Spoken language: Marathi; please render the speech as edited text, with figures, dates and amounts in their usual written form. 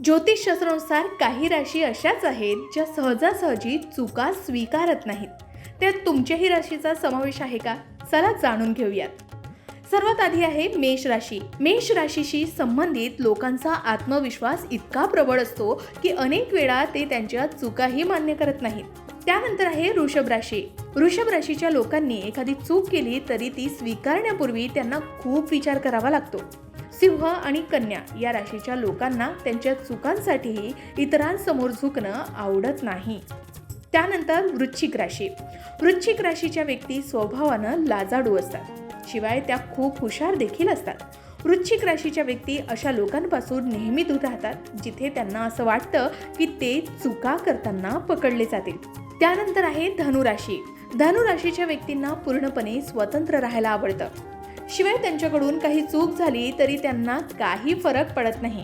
ज्योतिषशास्त्रानुसार काही राशी अशाच आहेत ज्या सहजासहजी चुका स्वीकारत नाहीत. त्यात तुमच्याही राशीचा समावेश आहे का? चला जाणून घेऊयात. सर्वात आधी आहे मेष राशी. मेष राशीशी संबंधित लोकांचा आत्मविश्वास इतका प्रबळ असतो की अनेक वेळा ते त्यांच्या चुकाही मान्य करत नाहीत. त्यानंतर आहे वृषभ राशी. वृषभ राशीच्या लोकांनी एखादी चूक केली तरी ती स्वीकारण्यापूर्वी त्यांना खूप विचार करावा लागतो. सिंह आणि कन्या या राशीच्या लोकांना त्यांच्या चुकांसाठी इतरांसमोर झुकणं आवडत नाही. त्यानंतर वृश्चिक राशी. वृश्चिक राशीच्या व्यक्ती स्वभावानं लाजाळू असतात, शिवाय त्या खूप हुशार देखील असतात. वृश्चिक राशीच्या व्यक्ती अशा लोकांपासून नेहमी दूर राहतात जिथे त्यांना असं वाटतं की ते चुका करताना पकडले जातील. त्यानंतर आहे धनुराशी. धनुराशीच्या व्यक्तींना पूर्णपणे स्वतंत्र राहायला आवडतं, शिवाय त्यांच्याकडून काही चूक झाली तरी त्यांना काही फरक पडत नाही.